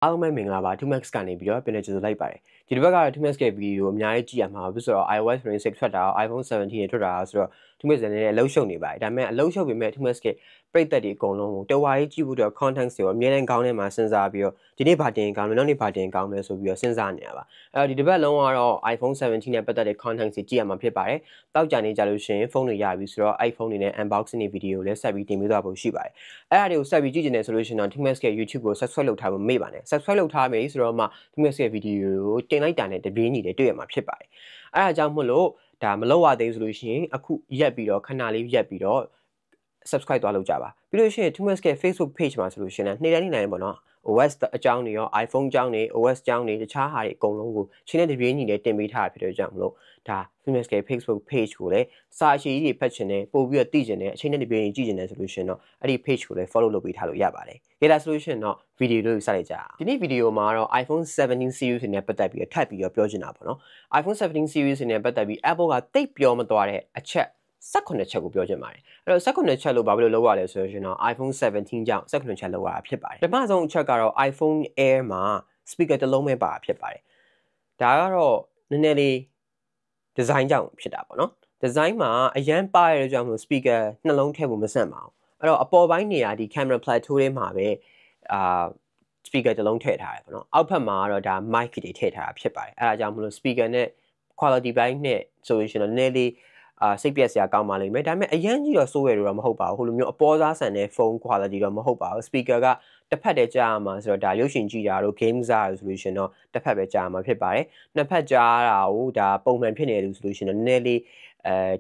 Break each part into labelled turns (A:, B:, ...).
A: အားလုံးပဲမင်္ဂလာပါ 2max ကနေပြီးတော့ပြန်လည်ကြိုဆိုလိုက်ပါတယ်ဒီတစ်ပတ်ကတော့ 2max ရဲ့ဗီဒီယိုအများကြီးကြည့်ရမှာဘူးဆိုတော့ iOS 26ထွက်တာ iPhone 17ရဲ့ထွက်တာဆိုတော့ 2max လည်းအလုံးရှုံနေပါတယ်ဒါပေမဲ့အလုံးရှုံပေမဲ့ 2max ရဲ့ပရိသတ်တွေအကုန်လုံးကိုတော်ဝါရေးကြည့်ဖို့တော့ content တွေရောအများနဲ့ကောင်းထဲမှာစဉ်းစားပြီးတော့ဒီနေ့ဗာတင်ကောင်းမယ်နောက်နေ့ဗာတင်ကောင်းမယ်ဆိုပြီးတော့စဉ်းစားနေရပါအဲ့တော့ဒီတစ်ပတ်လုံးကတော့ iPhone 17နဲ့ပတ်သက်တဲ့ content တွေကြည့်ရမှာဖြစ်ပါတယ်တောက်ကြနေကြလို့ရှိရင်ဖုန်းတွေရပြီဆိုတော့ iPhone တွေနဲ့ unboxing ဗီဒီယိုလည်းဆက်ပြီးတင်ပေးသွားဖို့ရှိပါတယ်အဲ့ဒါတွေကိုဆက်ပြီးကြည့်နေတယ်ဆိုလို့ရှိရင်တော့ 2max ရဲ့ YouTube ကို subscribe လုပ်ထားဖို့မေ့ပါနဲ့ subscribe လုပ်ထားမယ်ဆိုတော့မှ 2max ရဲ့ဗီဒီယိုကိုတင်လိုက်တာနဲ့တပြေးညီတွေတွေ့ရမှာဖြစ်ပါတယ်အဲ့ဒါကြောင့်မို့လို့ဒါမလုပ်ရသေးဘူးဆိုလို့ရှိရင်အခုရက်ပြီးတော့ခဏလေးရက်ပြီးတော့ subscribe သွားလုပ်ကြပါပြီးလို့ရှိရင် 2max ရဲ့ Facebook page မှာဆိုလို့ရှိရင်နေ့တိုင်းပေါ့နော် OS အကြောင်းတွေရော iPhone အကြောင်းတွေ OS အကြောင်းတွေတခြားဟာတွေအကုန်လုံးကိုချင်းတဲ့တပြေးညီတွေတင်ပေးထားတာဖြစ်တဲ့ကြောင့်မလို့ဒါ 2max ရဲ့ Facebook page ကိုလည်းစာအရှိကြီးတွေဖတ်ချင်တယ်ပို့ပြီးတော့သိချင်တယ်အချိန်နဲ့တပြေးညီကြည့်ချင်တယ်ဆိုလို့ရှိရင်တော့အဲ့ဒီ page ကိုလည်း follow လုပ်ပေးထားလို့ရပါတယ်။ဒါဆိုလို့ရှိရင်တော့ဗီဒီယိုလေးကိုစလိုက်ကြအောင်။ဒီနေ့ဗီဒီယိုမှာတော့ iPhone 17 series နဲ့ပတ်သက်ပြီးထပ်ပြီးတော့ပြောချင်တာပေါ့နော်။ iPhone 17 series နဲ့ပတ်သက်ပြီး Apple ကတိတ်ပြောမသွားတဲ့အချက်18ချက်ကိုပြောချင်ပါတယ်အဲ့တော့18ချက်လို့ဘာလို့လုပ်ရလဲဆိုရင်တော့ iPhone 17ကြောင့်18ချက်လောက်ရတာဖြစ်ပါတယ်ပထမဆုံးအချက်ကတော့ iPhone Air မှာ speaker တစ်လုံးပဲပါဖြစ်ပါတယ်ဒါကတော့နည်းနည်းလေး design ကြောင့်ဖြစ်တာပေါ့နော် design မှာအရန်ပါရတဲ့ကြောင့်မို့ speaker နှလုံးထည့်ဖို့မဆန့်ပါဘူးအဲ့တော့အပေါ်ပိုင်းနေရာဒီ camera plateau ထဲမှာပဲspeaker တစ်လုံးထည့်ထားတယ်ပေါ့နော်အောက်ဖက်မှာကတော့ဒါ mic တွေထည့်ထားတာဖြစ်ပါတယ်အဲ့ဒါကြောင့်မလို့ speaker နဲ့ quality ဘိုင်းနဲ့ဆိုရင်တော့နည်းနည်းလေးစိတ်ပြက်စရာကောင်းပါလိမ့်မယ်ဒါပေမဲ့အရန်ကြီးတော့စိုးရတော့မဟုတ်ပါဘူးဟိုလိုမျိုးအပေါ်စားဆန်တဲ့ phone quality တော့မဟုတ်ပါဘူး speaker ကတစ်ဖက်တည်းကြားရမှာဆိုတော့ဒါရုပ်ရှင်ကြည့်တာတို့ game စားရဆိုလို့ရှင်တော့တစ်ဖက်ပဲကြားရမှာဖြစ်ပါတယ်နှစ်ဖက်ကြားတာကိုဒါပုံမှန်ဖြစ်နေတယ်ဆိုလို့ရှင်တော့နည်းနည်းလေး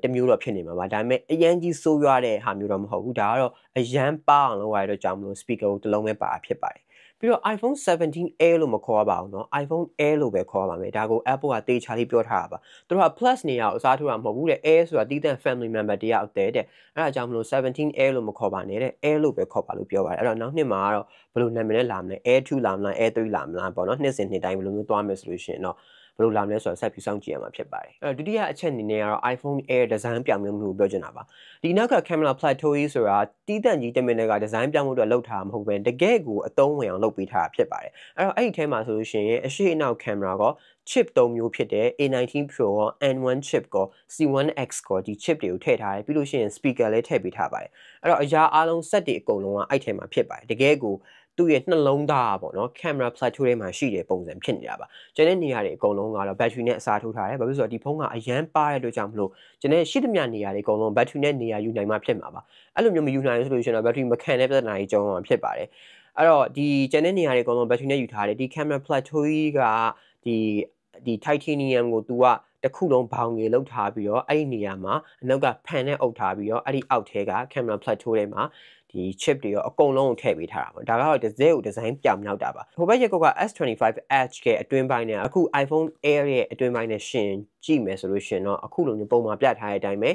A: တမျိုးတော့ဖြစ်နေမှာပါဒါပေမဲ့အရန်ကြီးစိုးရွားတဲ့ဟာမျိုးတော့မဟုတ်ဘူးဒါကတော့အရန်ပါအောင်လုပ်ရတဲ့ကြောင့်မလို့ speaker ကိုတစ်လုံးပဲပါဖြစ်ပါတယ်ပြီးတော့ iPhone 17 Air လို့မခေါ်ပါဘူးเนาะ iPhone Air လို့ပဲခေါ်ပါမယ်ဒါကို Apple ကတေချာလေးပြောထားတာပါသူတို့က Plus နေရာကိုအစားထိုးတာမဟုတ်ဘူးတဲ့ Air ဆိုတာတီးတဲ့ family member တယောက်တည်းတဲ့အဲ့ဒါကြောင့်မလို့17 Air လို့မခေါ်ပါနဲ့တဲ့ Air လို့ပဲခေါ်ပါလို့ပြောပါတယ်အဲ့တော့နောက်နှစ်မှာကတော့ဘယ်လိုနာမည်နဲ့လာမလဲ Air 2လာမလား Air 3လာမလားပေါ့เนาะနှစ်စဉ်နှစ်တိုင်းဘယ်လိုမျိုးသွားမယ်ဆိုလို့ရှိရင်တော့ဘယ်လိုလာမလဲဆိုတော့ဆက်ပြီးစောင့်ကြည့်ရမှာဖြစ်ပါတယ်အဲ့တော့ဒုတိယအချက်အနေနဲ့ကတော့ iPhone Air design ပြောင်းလဲမှုကိုပြောချင်တာပါဒီနောက်က camera plateau ကြီးဆိုတာတီးတန့်ကြီးတမင်တွေက design ပြောင်းမှုအတွက်လုပ်ထားမှာမဟုတ်ဘဲတကယ်ကိုအသုံးဝင်အောင်လုပ်ပေးထားတာဖြစ်ပါတယ်အဲ့တော့အဲ့ဒီထဲမှာဆိုလို့ရှိရင်အရှိအနောက် camera က chip 3မျိုးဖြစ်တဲ့ A19 Pro ရော N1 chip ကော C1X ကောဒီ chip တွေကိုထည့်ထားတယ်ပြီးလို့ရှိရင် speaker လည်းထည့်ပေးထားပါတယ်အဲ့တော့အရာအားလုံး set တွေအကုန်လုံးကအဲ့ထဲမှာဖြစ်ပါတယ်တကယ်ကိုသူ့ရဲ့နှလုံးသားပေါ့နော် camera plateau ထဲမှာရှိတဲ့ပုံစံဖြစ်နေတာပါကျန်တဲ့နေရာတွေအကုန်လုံးကတော့ battery နဲ့အစားထိုးထားတယ်ဘာဖြစ်လို့ဆိုတော့ဒီဖုန်းကအရန်ပါတဲ့အတွက်ကြောင့်မလို့ကျန်တဲ့ရှိသမျှနေရာတွေအကုန်လုံး battery နဲ့နေရာယူနိုင်မှဖြစ်မှာပါအဲ့လိုမျိုးမယူနိုင်ဆိုလို့ရှိရင်တော့ battery မခံတဲ့ပြဿနာကြီးကြောင်းမှာဖြစ်ပါတယ်အဲ့တော့ဒီကျန်တဲ့နေရာတွေအကုန်လုံး battery နဲ့ယူထားတယ်ဒီ camera plateau ကြီးကဒီ titanium ကို तू ကတစ်ခုလုံးဘောင်ကြီးလောက်ထားပြီးတော့အဲ့ဒီနေရာမှာအနောက်ကဖန်နဲ့အုပ်ထားပြီးတော့အဲ့ဒီအောက်ထဲက camera plateau ထဲမှာဒီ chip တွေရောအကုန်လုံးကိုထည့်ပေးထားတာပေါ့ဒါကတော့တစ်စဲကိုဒီဇိုင်းပြောင်မြောက်တာပါဟိုဘက်ရက်ကောက S25 Edge ရဲ့အတွင်းပိုင်းနဲ့အခု iPhone Air ရဲ့အတွင်းပိုင်းနဲ့ရှင်ကြည့်မယ်ဆိုလို့ရှင်တော့အခုလိုမျိုးပုံမှာပြထားတဲ့အတိုင်းပဲ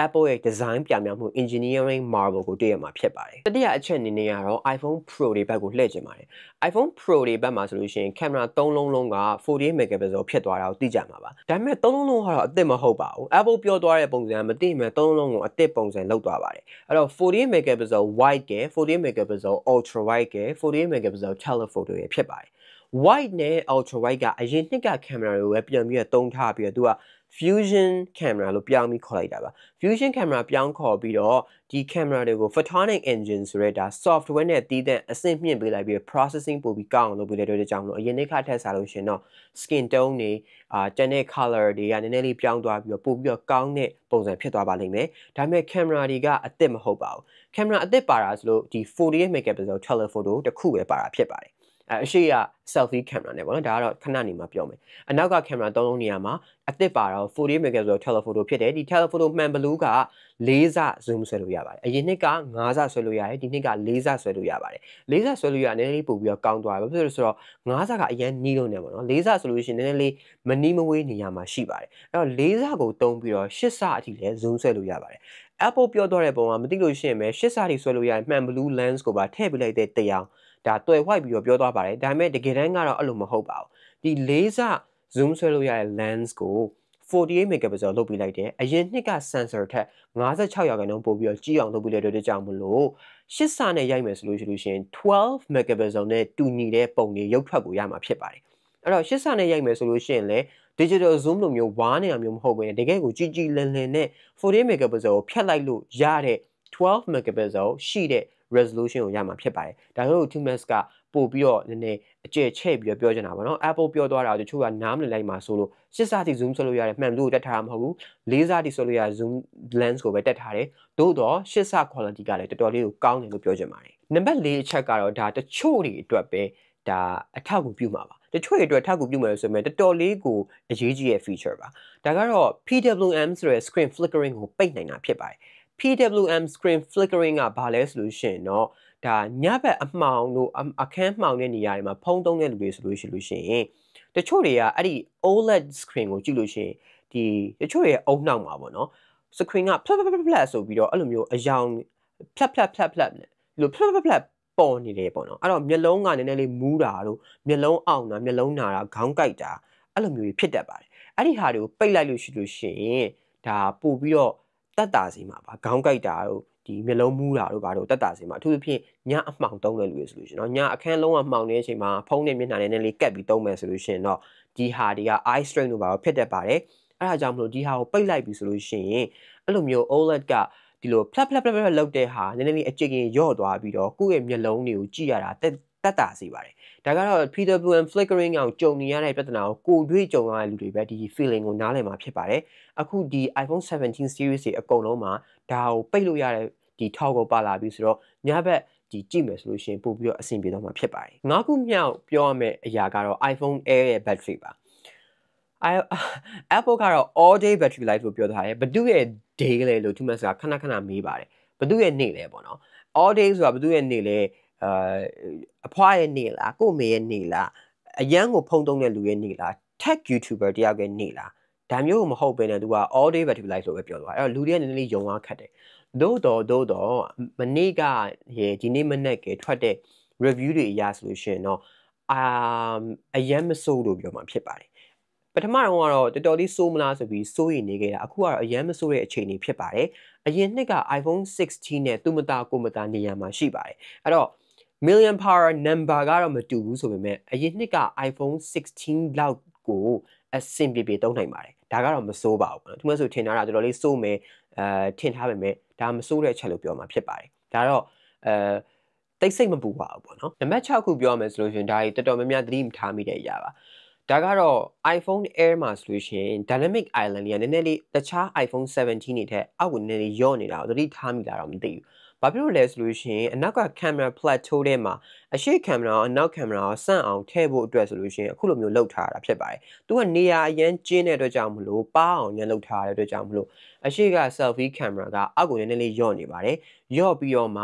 A: Apple ရဲ့ design ပြောင်မြောက်မှု engineering marvel ကိုတွေ့ရမှာဖြစ်ပါတယ်တတိယအချက်အနေနဲ့ကတော့ iPhone Pro တွေဘက်ကိုလှည့်ကျင်ပါတယ် iPhone Pro တွေဘက်မှာဆိုလို့ရှိရင် camera 3လုံးလုံးက48 megapixel ဖြစ်သွားတာကိုသိကြမှာပါဒါပေမဲ့3လုံးလုံးကတော့အသစ်မဟုတ်ပါဘူး Apple ပြောသွားတဲ့ပုံစံမသိမဲ့3လုံးကိုအသစ်ပုံစံလောက်သွားပါတယ်အဲ့တော့48 megapixel wide က48 megapixel ultra wide က48 megapixel telephoto ရဖြစ်ပါတယ် wide နဲ့ ultra wide ကအရင်နှစ်က camera တွေကိုပဲပြန်ပြီးတော့သုံးထားပြီးတော့သူကfusion camera လို့ပြောင်းပြီးခေါ်လိုက်တာပါ fusion camera ပြောင်းခေါ်ပြီးတော့ဒီ camera တွေကို photonic engine ဆိုတဲ့ဒါ software နဲ့တီးတဲ့အဆင့်မြင့်ပေးလိုက်ပြီး processing ပို့ပြီးကောင်းအောင်လုပ်ပေးတဲ့အတွက်ကြောင့်လို့အရင်နှစ်ခါထက်စားလို့ရှင်တော့ skin tone တွေကျန်တဲ့ color တွေကနည်းနည်းလေးပြောင်းသွားပြီးတော့ပို့ပြီးတော့ကောင်းတဲ့ပုံစံဖြစ်သွားပါလိမ့်မယ်ဒါပေမဲ့ camera တွေကအသစ်မဟုတ်ပါဘူး camera အသစ်ပါတာဆိုလို့ဒီ48 megapixel telephoto တစ်ခုပဲပါတာဖြစ်ပါတယ်အရှိက selfie camera နဲ့ပေါ့နော်ဒါကတော့ခဏနေမှပြောမယ်အနောက်က camera 3လုံးနေရာမှာအသစ်ပါတော့48 megapixel telephoto ဖြစ်တယ်ဒီ telephoto မှန်ဘလူးက4စ zoom ဆွဲလို့ရပါတယ်အရင်နှစ်က5စဆွဲလို့ရတယ်ဒီနှစ်က4စဆွဲလို့ရပါတယ်4စဆွဲလို့ရနည်းနည်းလေးပို့ပြီးတော့ကောင်းသွားတယ်ဘာဖြစ်လို့လဲဆိုတော့5စကအရင်နီးလုံးနေပေါ့နော်4စဆိုလို့ရှိရင်နည်းနည်းလေးမနီးမဝေးနေရမှာရှိပါတယ်အဲ့တော့4စကိုတုံးပြီးတော့8စအထိလည်း zoom ဆွဲလို့ရပါတယ် Apple ပြောတော့တဲ့ပုံကမသိလို့ရှိရင်ပဲ8စထိဆွဲလို့ရတယ်မှန်ဘလူး lens ကိုပါထည့်ပေးလိုက်တဲ့တရားဒါတွယ်ဝိုက်ပြီးတော့ပြောသွားပါတယ်ဒါပေမဲ့တကယ်တမ်းကတော့အဲ့လိုမဟုတ်ပါဘူးဒီ4စ zoom ဆွဲလို့ရတဲ့ lens ကို48 megapixel လုပ်ပေးလိုက်တယ်အရင်နှစ်က sensor ထက်56%ပို့ပြီးတော့ကြီးအောင်လုပ်ပေးတဲ့အတွက်ကြောင့်မလို့ ရှစ်ဆနဲ့ရိုက်မယ်ဆိုလို့ရှိရင်12 megapixel နဲ့တူညီတဲ့ပုံတွေရုပ်ထွက်ကိုရမှာဖြစ်ပါတယ်အဲ့တော့ရှစ်ဆနဲ့ရိုက်မယ်ဆိုလို့ရှိရင်လည်း digital zoom လိုမျိုးဝါးနေတာမျိုးမဟုတ်ဘဲတကယ်ကိုကြီးကြီးလင်းလင်းနဲ့14 megapixel ကိုဖြတ်လိုက်လို့ရတဲ့12 megapixel ရှိတဲ့ resolution ကိုရမှာဖြစ်ပါတယ်ဒါကြောင့် 2max ကပို့ပြီးတော့နည်းနည်းအကျယ်ချဲ့ပြီးတော့ပြောချင်တာပါနော် Apple ပြောသွားတာတချို့ကနားမလည်လိုက်မှာဆိုလို့ရှစ်ဆတိ zoom ဆွဲလို့ရတယ်မှန်လို့တက်ထားတာမဟုတ်ဘူးလေးဆတိဆွဲလို့ရ zoom lens ကိုပဲတက်ထားတယ်သို့တော့ရှစ်ဆ quality ကလည်းတော်တော်လေးကိုကောင်းတယ်လို့ပြောချင်ပါတယ်နံပါတ်4အချက်ကတော့ဒါတချို့တွေအတွက်ပဲဒါအထောက်အကူပြုမှာပါတချို့တွေအတွက်ထောက်ကူပြုမယ်ဆိုရင်တော်တော်လေးကိုအရေးကြီးတဲ့ feature ပါဒါကတော့ PWM ဆိုတဲ့ screen flickering ကိုပိတ်နိုင်တာဖြစ်ပါတယ် PWM screen flickering ကဘာလဲဆိုလို့ရှိရင်တော့ဒါညဘက်အမှောင်တို့အခန်းမှောင်တဲ့နေရာတွေမှာဖုံးသုံးတဲ့လူတွေဆိုလို့ရှိရင်တချို့တွေကအဲ့ဒီ OLED screen ကိုကြည့်လို့ရှိရင်ဒီတချို့ရဲ့အုံနှောက်မှာပေါ့နော် screen ကဖလတ်ဆိုပြီးတော့အဲ့လိုမျိုးအယောင်ဖလတ်နဲ့လို့ဖလတ်ပေါ်နေတယ်ပေါ့နော်အဲ့တော့မျက်လုံးကနည်းနည်းလေးမူးတာတို့မျက်လုံးအောင်တာမျက်လုံးနာတာခေါင်းကိုက်တာအဲ့လိုမျိုးဖြစ်တတ်ပါတယ်အဲ့ဒီဟာတွေကိုပိတ်လိုက်လို့ရှိရင်ဒါပို့ပြီးတော့တက်တာစီမှာပါခေါင်းကိုက်တာတို့ဒီမျက်လုံးမူးတာတို့ဘာတို့တက်တာစီမှာအထူးသဖြင့်ညအမှောင်သုံးတဲ့လူတွေဆိုလို့ရှိရင်เนาะညအခန်းလုံးဝမှောင်နေတဲ့အချိန်မှာဖုန်းနဲ့မျက်နှာနဲ့နည်းနည်းလေးကပ်ပြီးသုံးမယ်ဆိုလို့ရှိရင်တော့ဒီဟာတွေက eye strain တို့ဘာလို့ဖြစ်တတ်ပါတယ်အဲ့ဒါကြောင့်မလို့ဒီဟာကိုပိတ်လိုက်ပြီဆိုလို့ရှိရင်အဲ့လိုမျိုး OLED ကဒီလိုဖလတ်လောက်တဲ့ဟာနည်းနည်းလေးအကျဉ်းကြီးရော့သွားပြီးတော့ကိုယ့်ရဲ့မျက်လုံးတွေကိုကြည့်ရတာတက်တာစီပါတယ်ဒါကတော့ PWM flickering အောင်ကြုံနေရတဲ့ပြဿနာကိုတွေ့ကြုံရတဲ့လူတွေပဲဒီ feeling ကိုနားလည်မှာဖြစ်ပါတယ်အခုဒီ iPhone 17 series တွေအကုန်လုံးမှာဒါကိုပိတ်လို့ရတဲ့ဒီ toggle ပါလာပြီဆိုတော့ညဘက်ဒီကြည့်မယ်ဆိုလို့ရှိရင်ပို့ပြီးတော့အဆင်ပြေတော့မှာဖြစ်ပါတယ်ငါးခုမြောက်ပြောရမယ့်အရာကတော့ iPhone Air ရဲ့ battery ပါApple ကတော့ all day battery life လို့ပြောထားတယ်ဘသူရဲ့ day လဲလို့ 2max ကခဏမေးပါတယ်ဘသူရဲ့နေ့လဲပေါ့နော် all day ဆိုတာဘသူရဲ့နေ့လဲအဖွားရဲ့နေ့လားကိုမေရဲ့နေ့လားအရန်ကိုဖုံးသုံးတဲ့လူရဲ့နေ့လား tech YouTuber တယောက်ရဲ့နေ့လားဒါမျိုးမဟုတ်ဘဲနဲ့သူက all day battery life လို့ပဲပြောသွားတယ်အဲ့တော့လူတွေကနည်းနည်းလေးယုံသွားခတ်တယ်သို့တော့မနေ့ကဒီနေ့မနေ့ကထွက်တဲ့ review တွေအရဆိုလို့ရှိရင်တော့အရန်မဆိုးလို့ပြောမှာဖြစ်ပါတယ်ပထမတော့တော်တော်လေးစိုးမလားဆိုပြီးစိုးရိမ်နေခဲ့တာအခုကတော့အရန်မစိုးတဲ့အခြေအနေဖြစ်ပါတယ်အရင်နှစ်က iPhone 16နဲ့သူမတာကိုမတာနေရာမှာရှိပါတယ်အဲ့တော့ million power number ကတော့မတူဘူးဆိုပေမဲ့အရင်နှစ်က iPhone 16လောက်ကိုအဆင်ပြေသုံးနိုင်ပါတယ်ဒါကတော့မစိုးပါဘူးပေါ့နော်သူမဆိုထင်ထားတာတော်တော်လေးစိုးမယ်ထင်ထားပေမဲ့ဒါမစိုးတဲ့အချက်လို့ပြောမှာဖြစ်ပါတယ်ဒါတော့တိတ်ဆိတ်မပူပါဘူးပေါ့နော်နံပါတ်6ခုပြောရမယ်ဆိုလို့ရှိရင်ဒါကြီးတော်တော်များများသတိမထားမိတဲ့အရာပါဒါကတော့ iPhone Air မှာဆိုလို့ရှိရင် Dynamic Island ကြီးကနည်းနည်းလေးတခြား iPhone 17 တွေထက်အောက်ကိုနည်းနည်းလေးယော့နေတာကိုသတိထားမိလားတော့မသိဘူး။ဘာဖြစ်လို့လဲဆိုလို့ရှိရင်အနောက်က camera plateau ထဲမှာအရှိ camera ရောအနောက် camera ရောစန့်အောင်ထည့်ဖို့အတွက်ဆိုလို့ရှိရင်အခုလိုမျိုးလှုပ်ထားတာဖြစ်ပါတယ်။သူကနေရာအရင်ကျင်းတဲ့အတွက်ကြောင့်မလို့ပါအောင်ညှလှုပ်ထားတဲ့အတွက်ကြောင့်မလို့အရှိက selfie camera ကအောက်ကိုနည်းနည်းလေးယော့နေပါတယ်။ယော့ပြီးတော့မှ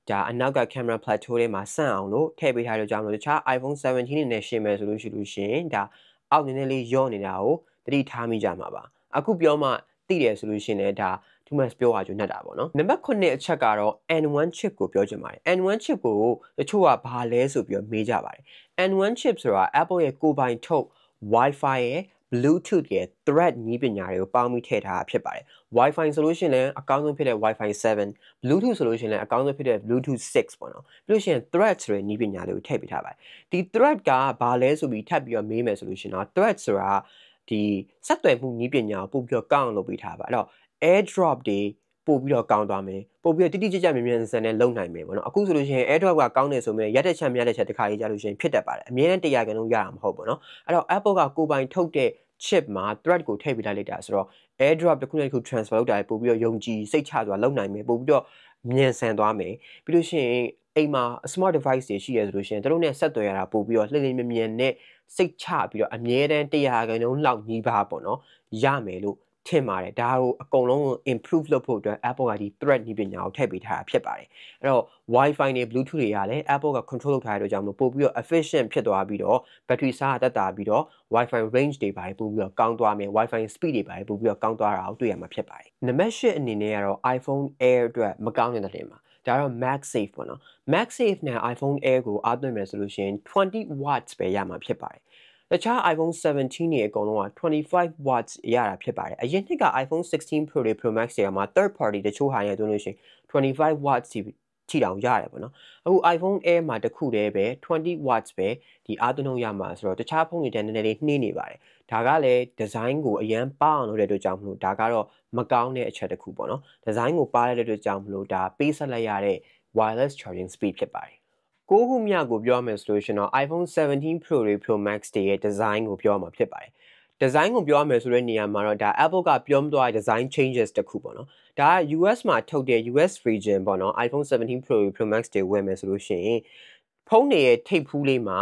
A: ဒါအနောက်က camera plateau ထဲမှာစန့်အောင်လို့ထည့်ပေးထားတဲ့ကြောင့်လို့တခြား iPhone 17နဲ့ ရှင်းမယ်ဆိုလို့ရှိရင်ဒါအောက်နည်းနည်းလေးယော့နေတာကိုသတိထားမိကြမှာပါအခုပြောမှသိတယ်ဆိုလို့ရှိရင်လည်းဒါ 2max ပြောပါကြနှက်တာပေါ့နော်နံပါတ်9အချက်ကတော့ N1 chip ကိုပြောချင်ပါတယ် N1 chip ကိုတချို့ကဘာလဲဆိုပြီးမေးကြပါတယ် N1 chip ဆိုတာ Apple ရဲ့ကိုယ်ပိုင်ထုတ် Wi-Fi ရဲ့ Bluetooth ရဲ့ Thread နည်းပညာတွေကိုပေါင်းပြီးထည့်ထားတာဖြစ်ပါတယ် Wi-Fi ဆိုလို့ရှိရင်လည်းအကောင်းဆုံးဖြစ်တဲ့ Wi-Fi 7 Bluetooth ဆိုလို့ရှိရင်လည်းအကောင်းဆုံးဖြစ်တဲ့ Bluetooth 6ပေါ့နော်ပြီးလို့ရှိရင် Thread ဆိုတဲ့နည်းပညာတွေကိုထည့်ပေးထားပါတယ်ဒီ Thread ကဘာလဲဆိုပြီးထပ်ပြီးတော့မေးမယ်ဆိုလို့ရှိရင်တော့ Thread ဆိုတာဒီဆက်သွယ်မှုနည်းပညာကိုပို့ပြီးတော့ကောင်းအောင်လုပ်ပေးထားပါအဲ့တော့ AirDrop တွေပို့ပြီးတော့ကောင်းသွားမယ်ပို့ပြီးတော့တိတိကျကျမြန်ဆန်နဲ့လုံနိုင်မယ်ပေါ့နော်အခုဆိုလို့ရှိရင် AirDrop ကကောင်းတယ်ဆိုမြဲရက်တဲ့ချက်မရတဲ့ချက်တစ်ခါကြီးကြလို့ရှိရင်ဖြစ်တတ်ပါတယ်အမြဲတမ်း100ခန်းလုံးရတာမဟုတ်ပေါ့နော်အဲ့တော့ Apple ကကိုယ်ပိုင်ထုတ်တဲ့ chip မှာ thread ကိုထည့်ပေးလိုက်တာဆိုတော့ AirDrop တစ်ခုနဲ့တစ်ခု transfer လုပ်တာပို့ပြီးတော့ယုံကြည်စိတ်ချစွာလုပ်နိုင်မယ်ပို့ပြီးတော့မြန်ဆန်သွားမယ်ပြီးလို့ရှိရင်အိမ်မှာ smart device တွေရှိရဆိုလို့ရှိရင်တို့နဲ့ဆက်သွယ်ရတာပို့ပြီးတော့လှည့်လည်မြန်နဲ့စိတ်ချပြီးတော့အမြဲတမ်း100ခန်းလုံးလောက်ညီးပါပေါ့နော်ရမယ်လို့ထင်ပါတယ်ဒါကိုအကုန်လုံး improve လုပ်ဖို့အတွက် Apple ကဒီ thread နည်းပညာကိုထည့်ပေးထားတာဖြစ်ပါတယ်အဲ့တော့ Wi-Fi နဲ့ Bluetooth တွေကလည်း Apple က control လုပ်ထားတဲ့အတွက်ကြောင့်မို့ပို့ပြီးတော့ efficient ဖြစ်သွားပြီးတော့ battery စားတက်တာပြီးတော့ Wi-Fi range တွေပါတယ်ပို့ပြီးတော့ကောင်းသွားမယ် Wi-Fi speed တွေပါတယ်ပို့ပြီးတော့ကောင်းသွားတာကိုတွေ့ရမှာဖြစ်ပါတယ်နံပါတ်8အနေနဲ့ကတော့ iPhone Air အတွက်မကောင်းတဲ့တဲ့မှာဒါတော့ MagSafe ပေါ့နော် MagSafe နဲ့ iPhone Air ကိုအားသွင်းမယ်ဆိုလို့ရှိရင်20 watts ပဲရမှာဖြစ်ပါတယ်တခြား iPhone 17တွေအကုန်လုံးက25 watts ရတာဖြစ်ပါတယ်အရင်နှစ်က iPhone 16 Pro တွေ Pro Max တွေမှာ third party တချို့ဟာရသွင်းလို့ရှိရင်25 watts ထိတောင်ရတယ်ပေါ့နော်အခု iPhone Air မှာတစ်ခုတည်းပဲ20 watts ပဲဒီအားသွင်းလို့ရမှာဆိုတော့တခြားဖုန်းတွေတန်းနည်းနည်းလေးနှီးနေပါတယ်ဒါကလည်း design ကိုအရန်ပါအောင်လုပ်တဲ့အတွက်ကြောင့်မလို့ဒါကတော့မကောင်းတဲ့အချက်တစ်ခုပေါ့နော် design ကိုပါတဲ့အတွက်ကြောင့်မလို့ဒါပေးဆက်လိုက်ရတဲ့ wireless charging speed ဖြစ်ပါတယ်ကိုခုမြကိုပြောမယ်ဆိုလို့ရှင်တော့ iPhone 17 Pro တွေ Pro Max တွေရဲ့ design ကိုပြောမှာဖြစ်ပါတယ် design ကိုပြောမယ်ဆိုတဲ့နေရာမှာတော့ဒါ Apple ကပြောမသွားတဲ့ design changes တစ်ခုပေါ့နော်ဒါက US မှာထုတ်တဲ့ US region ပေါ့နော် iPhone 17 Pro တွေ Pro Max တွေဝယ်မယ်ဆိုလို့ရှိရင်ဖုန်းတွေရဲ့ထိပ်ဖူးလေးမှာ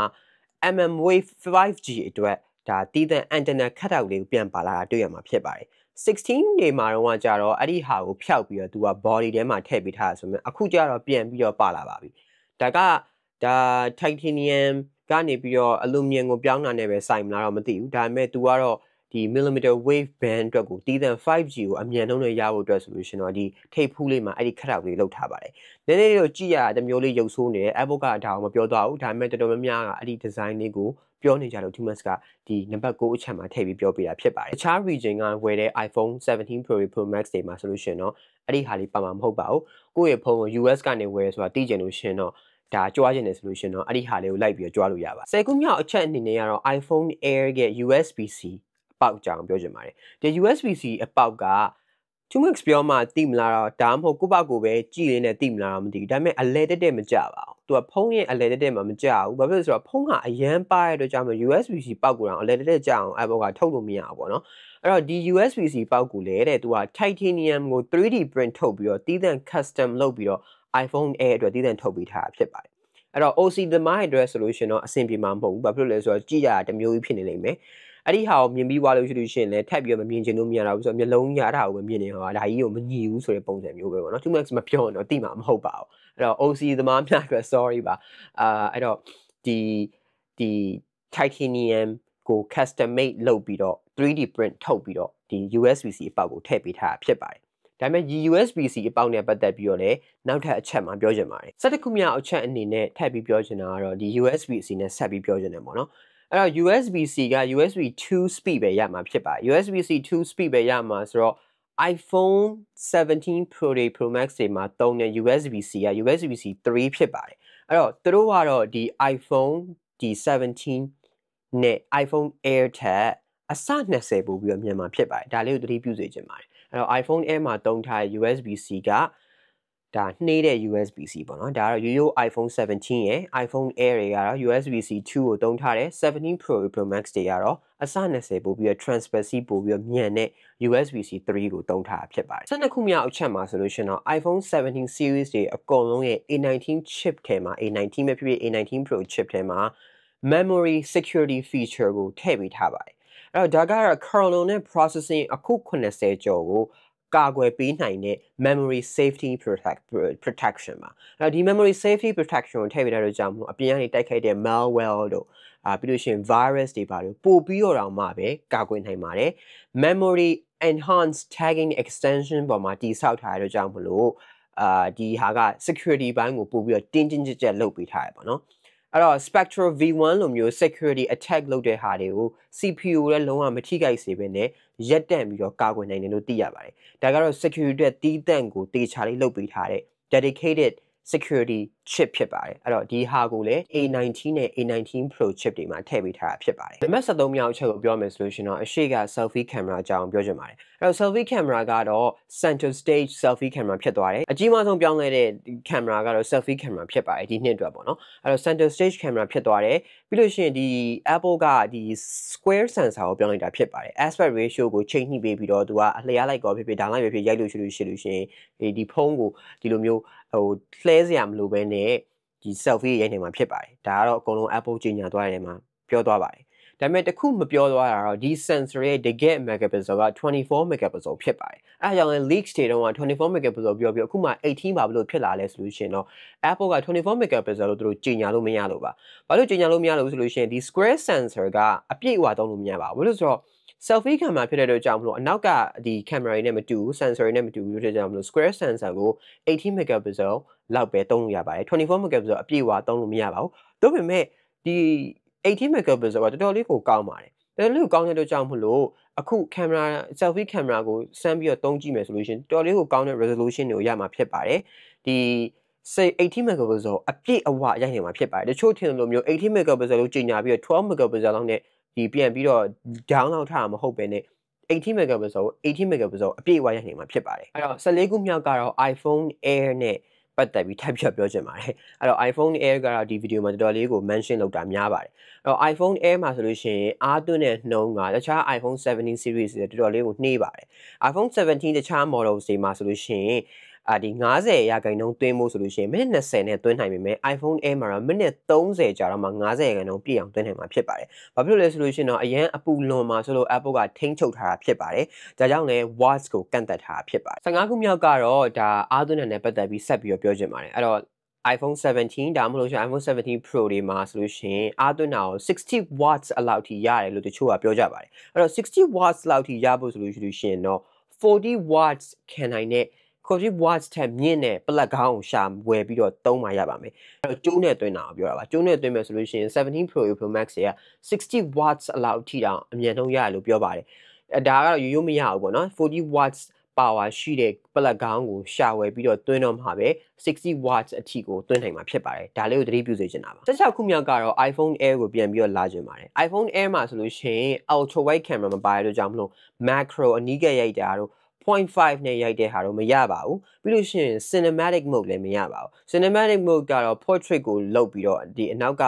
A: mmWave 5G အတွက်ဒါတီးတဲ့ antenna cutout လေးကိုပြန်ပါလာတာတွေ့ရမှာဖြစ်ပါတယ်16နေမှာတော့ကြတော့အဲ့ဒီဟာကိုဖျောက်ပြီးတော့သူက body ထဲမှာထည့်ပေးထားတာဆိုမှအခုကျတော့ပြန်ပြီးတော့ပါလာပါပြီဒါကဒါ titanium ကနေပြီးတော့ aluminum ကိုပြောင်းတာနဲ့ပဲစိုက်မလားတော့မသိဘူးဒါပေမဲ့သူကတော့ဒီ millimeter wave band အတွက်ကိုတီးတဲ့ 5G ကိုအမြန်နှုန်းနဲ့ရဖို့အတွက်ဆိုလို့ရှင်တော့ဒီထိပ်ဖူးလေးမှာအဲ့ဒီ cutout လေးလောက်ထားပါတယ်နည်းနည်းလေးတော့ကြည့်ရတာတမျိုးလေးရုပ်ဆိုးနေတယ် Apple ကဒါကိုမပြောတော့ဘူးဒါပေမဲ့တော်တော်များများကအဲ့ဒီ design လေးကိုပြောနေကြလို့ Thomas ကဒီနံပါတ်6အချက်မှာထည့်ပြီးပြောပြတာဖြစ်ပါတယ်အခြား region ကဝယ်တဲ့ iPhone 17 Pro Pro Max တွေမှာဆိုလို့ရှင်တော့အဲ့ဒီဟာလေးပါမှာမဟုတ်ပါဘူးကိုယ့်ရဲ့ဖုန်းကို US ကနေဝယ်ဆိုတာသိကြလို့ရှင်တော့ဒါကြွားကျင်နေဆိုလို့ရှင်တော့အဲ့ဒီဟာလေးကိုလိုက်ပြီးတော့ကြွားလို့ရပါ10ခုမြောက်အချက်အနေနဲ့ကတော့ iPhone Air ရဲ့ USB-C အပေါက်အကြောင်းပြောချင်ပါတယ်ဒီ USB-C အပေါက်က 2max ပြောမှသိမလားတော့ဒါမှမဟုတ်ကိုယ့်ဘက်ကိုပဲကြည်ရင်းနဲ့သိမလားတော့မသိဘူးဒါပေမဲ့အလဲတက်တက်မကြပါဘူးသူကဖုန်းရဲ့အလဲတက်တက်မှမကြဘူးဘာဖြစ်လို့ဆိုတော့ဖုန်းကအရန်ပါတဲ့အတွက်ကြောင့် USB-C ပေါက်ကိုတော့အလဲတက်တက်ကြအောင် Apple ကထုတ်လို့မရဘူးပေါ့နော်အဲ့တော့ဒီ USB-C ပေါက်ကိုလေတဲ့သူက titanium ကို 3D print ထုတ်ပြီးတော့တီးသန့် custom လုပ်ပြီးတော့ iPhone Air အတွက်တီးသန့်ထုတ်ပေးထားတာဖြစ်ပါတယ်အဲ့တော့ OC သမားရဲ့အတွက်ဆိုလို့ရှင်တော့အဆင်ပြေမှာမဟုတ်ဘူးဘာဖြစ်လို့လဲဆိုတော့ကြည့်ရတာတစ်မျိုးကြီးဖြစ်နေလိမ့်မယ်အဲ့ဒီဟာကိုမြင်ပြီးွားလို့ရှိလို့ရှိရင်လည်းထပ်ပြီးတော့မမြင်ချင်လို့မရတော့ဘူးဆိုတော့မျက်လုံးရတာကိုပဲမြင်နေဟောဒါကြီးကိုမညီဘူးဆိုတဲ့ပုံစံမျိုးပဲပေါ့နော် 2max မပြောရင်တော့တိမှာမဟုတ်ပါဘူးအဲ့တော့ OC သမားများအတွက် sorry ပါအဲ့တော့ဒီ titanium ကို custom made လုပ်ပြီးတော့ 3D print ထုတ်ပြီးတော့ဒီ USB-C အပေါက်ကိုထည့်ပေးထားတာဖြစ်ပါတယ်ဒါပေမဲ့ USB-C အပေါက်နဲ့ပတ်သက်ပြီးတော့လည်းနောက်ထပ်အချက်မှပြောချင်ပါတယ်17ခုမြောက်အချက်အနေနဲ့ထပ်ပြီးပြောချင်တာကတော့ဒီ USB-C နဲ့ဆက်ပြီးပြောချင်တယ်ပေါ့နော်အဲ့တော့ USB-C က USB 2 speed ပဲရမှာဖြစ်ပါတယ် USB-C 2 speed ပဲရမှာဆိုတော့ iPhone 17 Pro တွေ Pro Max တွေမှာသုံးတဲ့ USB-C က USB-C 3 ဖြစ်ပါတယ်အဲ့တော့သူတို့ကတော့ဒီ iPhone ဒီ17နဲ့ iPhone Air ထက်အစ20ပို့ပြီးတော့မြန်မှာဖြစ်ပါတယ်ဒါလေးကိုသတိပြုစေချင်ပါတယ်အဲ့တော့ iPhone Air မှာသုံးထားတဲ့ USB-C ကဒါနှေးတဲ့ USB-C ပေါ့နော်ဒါကတော့ရိုးရိုး iPhone 17ရဲ့ iPhone Air တွေကတော့ USB-C 2ကိုသုံးထားတယ်17 Pro Pro Max တွေကတော့အစ20ပို့ပြီးတော့ transfer speed ပို့ပြီးတော့မြန်တဲ့ USB-C 3ကိုသုံးထားတာဖြစ်ပါတယ်12ခုမြောက်အချက်မှာဆိုလို့ရှင်တော့ iPhone 17 series တွေအကုန်လုံးရဲ့ A19 chip ထဲမှာ A19 ပဲဖြစ်ဖြစ် A19 Pro chip ထဲမှာ memory security feature ကိုထည့်ပေးထားပါတယ်အဲ့တော့ဒါကတော့ kernel နဲ့ processing အခု80ကျော်ကိုကာကွယ်ပေးနိုင်တဲ့ memory safety protection ပါအဲ့တော့ဒီ memory safety protection ကိုထည့်ပေးတဲ့အတွက်ကြောင့်အပြင်ကနေတိုက်ခိုက်တဲ့ malware တို့ပြီးလို့ရှိရင် virus တွေပါလို့ပို့ပြီးတော့မှပဲကာကွယ်နိုင်ပါတယ် memory enhanced tagging extension ပေါ်မှာတည်ဆောက်ထားတဲ့အတွက်ကြောင့်မလို့ဒီဟာက security ဘိုင်းကိုပို့ပြီးတော့တင်းတင်းကြပ်ကြပ်လုပ်ပေးထားရပါတော့အဲ့တော့ Spectre V1 လိုမျိုး security attack လုပ်တဲ့ဟာတွေကို CPU နဲ့လုံးဝမထိခိုက်စေဘဲနဲ့ရက်တန့်ပြီးတော့ကာကွယ်နိုင်တယ်လို့သိရပါတယ်။ဒါကတော့ security အတွက်တီးတန့်ကိုတေချာလေးလုပ်ပေးထားတဲ့ dedicated security chip ဖြစ်ပါတယ်။အဲ့တော့ဒီဟာကိုလည်း A19 နဲ့ A19 Pro chip တွေမှာထည့်ပေးထားတာဖြစ်ပါတယ်။နံပါတ်73မြောက်အချက်ကိုပြောမယ်ဆိုလို့ရှိရင်တော့အရှိက selfie camera အကြောင်းပြောချင်ပါတယ်။အဲ့တော့ selfie camera ကတော့ center stage selfie camera ဖြစ်သွားတယ်။အကြီးမားဆုံးပြောင်းလဲတဲ့ camera ကတော့ selfie camera ဖြစ်ပါတယ်ဒီနှစ်အတွက်ပေါ့နော်။အဲ့တော့ center stage camera ဖြစ်သွားတယ်။ပြီးလို့ရှိရင်ဒီ Apple ကဒီ square sensor ကိုပြောင်းလိုက်တာဖြစ်ပါတယ် aspect ratio ကိုချိန်ညှိပေးပြီးတော့သူကအလျားလိုက်ကောဖြစ်ဖြစ်ဒါလိုက်ပဲဖြစ်ရိုက်လို့ရှိလို့ရှင်ဒီဖုန်းကိုဒီလိုမျိုးလှဲစရာမလိုဘဲနဲ့ဒီ selfie ရိုက်နေမှာဖြစ်ပါတယ်ဒါကတော့အကုန်လုံး Apple ကြီးညာသွားတယ်မှာပြောသွားပါတယ်ဒါပေမဲ့တခုမပြောသွားတာတော့ဒီ sensor ရဲ့ target megapixel က24 megapixel ဖြစ်ပါတယ်အဲဒါကြောင့်လည်း leaks တွေတော့24 megapixel ပြောပြီးအခုမှ18ပါဘလို့ဖြစ်လာလဲဆိုလို့ရှင်တော့ Apple က24 megapixel လို့သူတို့ကြီးညာလို့မရလို့ပါဘာလို့ကြီးညာလို့မရလို့ဆိုလို့ရှင်ဒီ square sensor ကအပြည့်အဝသုံးလို့မရပါဘူးဘာလို့ဆိုတော့ selfie camera ဖြစ်တဲ့အတွက်ကြောင့်မလို့အနောက်ကဒီ camera တွေနဲ့မတူဘူး sensor တွေနဲ့မတူဘူးလို့ဖြစ်ကြမလို့ square sensor ကို18 megapixel လောက်ပဲသုံးလို့ရပါတယ်24 megapixel အပြည့်အဝသုံးလို့မရပါဘူးဒါပေမဲ့ဒီ18 megapixel ကတော်တော်လေးကိုကောင်းပါတယ်တော်တော်လေးကိုကောင်းတဲ့အတွက်ကြောင့်မလို့အခု camera selfie camera ကိုစမ်းပြီးတော့သုံးကြည့်မယ်ဆိုလို့ရှင်တော်တော်လေးကိုကောင်းတဲ့ resolution တွေကိုရမှာဖြစ်ပါတယ်ဒီ say 80 megapixel အပြည့်အဝရိုက်နေမှာဖြစ်ပါတယ်တချို့ထင်လို့မျိုး80 megapixel လို့ကြီးညာပြီးတော့12 megapixel လောက်နဲ့ဒီပြန်ပြီးတော့ down လောက်ထားမှာမဟုတ်ပဲနဲ့80 megapixel 80 megapixel အပြည့်အဝရိုက်နေမှာဖြစ်ပါတယ်အဲ့တော့14ခုမြောက်ကတော့ iPhone Air နဲ့ပတ်သက်ပြီးထပ်ပြီးပြောချင်ပါတယ်အဲ့တော့ iPhone Air ကတော့ဒီဗီဒီယိုမှာတော်တော်လေးကို mention လုပ်တာများပါတယ်အဲ့တော့ iPhone Air မှာဆိုလို့ရှိရင်အားသွင်းတဲ့နှုန်းကတခြား iPhone 17 series တွေတော်တော်လေးကိုနှေးပါတယ် iPhone 17တခြား models တွေမှာဆိုလို့ရှိရင်ဒီ90ရာခိုင်နှုန်းသွင်းဖို့ဆိုလို့ရှိရင်မိနစ်20နဲ့သွင်းနိုင်ပေမဲ့ iPhone Air မှာတော့မိနစ်30ကြာတော့မှ90ရာခိုင်နှုန်းပြည့်အောင်သွင်းနိုင်မှာဖြစ်ပါတယ်။ဘာဖြစ်လို့လဲဆိုလို့ရှိရင်တော့အရင်အပူလွန်မှာဆိုလို့ Apple ကထိန်းချုပ်ထားတာဖြစ်ပါတယ်။ဒါကြောင့်လည်း watts ကိုကန့်သက်ထားတာဖြစ်ပါတယ်။15ခုမြောက်ကတော့ဒါအားသွင်းတဲ့နဲ့ပတ်သက်ပြီးဆက်ပြီးပြောချင်ပါတယ်။အဲ့တော့iPhone 17ဒါမှမဟုတ် iPhone 17 Pro တွေမှာဆိုလို့ရှိရင်အားသွင်းတာကို60 watts အလောက်ထိရတယ်လို့တချို့ကပြောကြပါတယ်။အဲ့တော့60 watts လောက်ထိရဖို့ဆိုလို့ရှိရင်တော့40 watts ခံနိုင်တဲ့40 watts ထက်မြင့်တဲ့ပလက်ကောင်းကိုရှာဝယ်ပြီးတော့သုံးမှရပါမယ်အဲ့တော့ကျိုးနဲ့သွင်းတာကိုပြောတာပါကျိုးနဲ့သွင်းမယ်ဆိုလို့ရှိရင်17 Pro Pro Max တွေက60 watts အလောက်ထိတောင်အမြင့်ဆုံးရတယ်လို့ပြောပါတယ်ဒါကတော့ရိုးရိုးမရဘူးပေါ့နော်40 watts power ရှိတဲ့ပလက်ကောင်းကိုရှာဝယ်ပြီးတော့သွင်းတော့မှာပဲ60 watts အထိကိုသွင်းနိုင်မှာဖြစ်ပါတယ်ဒါလေးကိုသတိပြုစေချင်တာပါ16ခုမြောက်ကတော့ iPhone Air ကိုပြန်ပြီးတော့လာကြပါတယ် iPhone Air မှာဆိုလို့ရှိရင် ultra wide camera မပါရလို့ကြောင့်မလို့ macro အနီးကပ်ရိုက်တာတို့0.5 နဲ့ရိုက်တဲ့ဟာတော့မရပါဘူးပြီးလို့ရှိရင် cinematic mode လည်းမရပါဘူး cinematic mode ကတော့ portrait ကိုလုပ်ပြီးတော့ဒီအနောက်က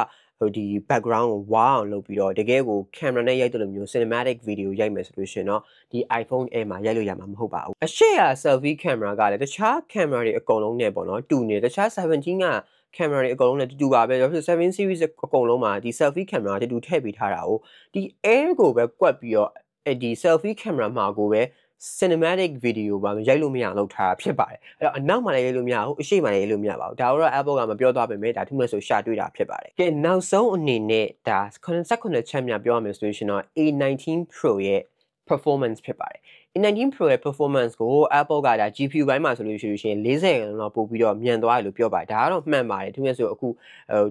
A: ဒီ background ကိုဝါအောင်လုပ်ပြီးတော့တကယ်ကို camera နဲ့ရိုက်တယ်လို့မျိုး cinematic video ရိုက်မယ်ဆိုလို့ရှိရင်တော့ဒီ iPhone Air မှာရိုက်လို့ရမှာမဟုတ်ပါဘူးအရှိရ selfie camera ကလည်းတခြား camera တွေအကုန်လုံးနဲ့ပေါ့နော်တူနေတခြား17ကcamera တွေအကုန်လုံးနဲ့တူပါပဲဒါဆို7 series အကုန်လုံးမှာဒီ selfie camera တူထည့်ပေးထားတာကိုဒီ Air ကိုပဲကွက်ပြီးတော့ဒီ selfie camera မှာကိုပဲcinematic video ပါရိုက်လို့မရအောင်လုပ်ထားတာဖြစ်ပါတယ်အဲ့တော့အနောက်မှာလည်းရိုက်လို့မရဘူးအရှေ့မှာလည်းရိုက်လို့မရပါဘူးဒါတော့ Apple ကမပြောသွားပေမဲ့ဒါသူ့မဲ့ဆိုရှာတွေ့တာဖြစ်ပါတယ်ကဲနောက်ဆုံးအနေနဲ့ဒါ89ချက်မြပြောရမယ်ဆိုလို့ရှိရင်တော့ A19 Pro ရဲ့ performance ဖြစ်ပါတယ် A19 Pro ရဲ့ performance ကို Apple ကဒါ GPU ဘိုင်းမှာဆိုလို့ရှိရင်40လောက်ပို့ပြီးတော့မြန်သွားတယ်လို့ပြောပါတယ်ဒါကတော့မှန်ပါတယ်သူမဲ့ဆိုအခု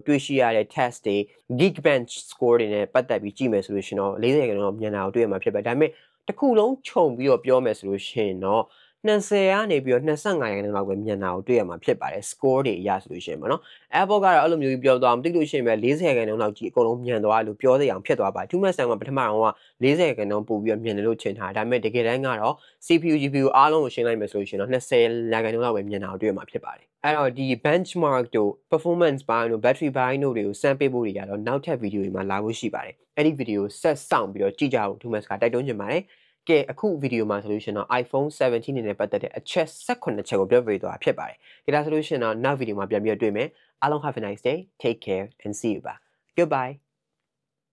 A: တွေ့ရှိရတဲ့ test တွေ Geekbench score တွေနဲ့ပတ်သက်ပြီးကြည့်မယ်ဆိုလို့ရှိရင်တော့40လောက်မြန်တာကိုတွေ့ရမှာဖြစ်ပါတယ်ဒါပေမဲ့တစ်ခုလုံးခြုံပြီးတော့ပြောမယ်ဆိုလို့ရှိရင်တော့20ကနေပြီးတော့25ရာခိုင်နှုန်းလောက်ပဲမြန်တာကိုတွေ့ရမှာဖြစ်ပါတယ် score တွေအရဆိုလို့ရှိရင်ပေါ့နော် Apple ကတော့အဲ့လိုမျိုးပြောသွားမှတိလို့ရှိရင်ပဲ40ရာခိုင်နှုန်းလောက်ကြီးအကုန်လုံးမြန်သွားလို့ပြောသေးအောင်ဖြစ်သွားပါသူမဲ့ဆန်ကပထမတော့က40ရာခိုင်နှုန်းပို့ပြီးတော့မြန်တယ်လို့ထင်ထားဒါပေမဲ့တကယ်တမ်းကတော့ CPU GPU အားလုံးကိုရှင်းလိုက်မယ်ဆိုလို့ရှိရင်တော့20ရာခိုင်နှုန်းလောက်ပဲမြန်တာကိုတွေ့ရမှာဖြစ်ပါတယ်အဲ့တော့ဒီ benchmark တို့ performance ဘိုင်းတို့ battery ဘိုင်းတို့တွေကိုစမ်းပေးဖို့တွေကတော့နောက်ထပ်ဗီဒီယိုတွေမှာလာဖို့ရှိပါတယ်အဲ့ဒီဗီဒီယိုဆက်ဆောင်ပြီးတော့ကြည့်ကြဖို့သူမဲ့ကတိုက်တွန်းချင်ပါတယ်ကဲအခုဗီဒီယိုမှာဆိုလို့ရှိရင်တော့ iPhone 17နဲ့ပတ်သက်တဲ့အချက်18ချက်ကိုပြောပြသွားဖြစ်ပါတယ်။ဒါဆိုလို့ရှိရင်တော့နောက်ဗီဒီယိုမှာပြန်ပြီးတွေ့မယ်။အားလုံး have a nice day. Take care and see you. Bye. Goodbye.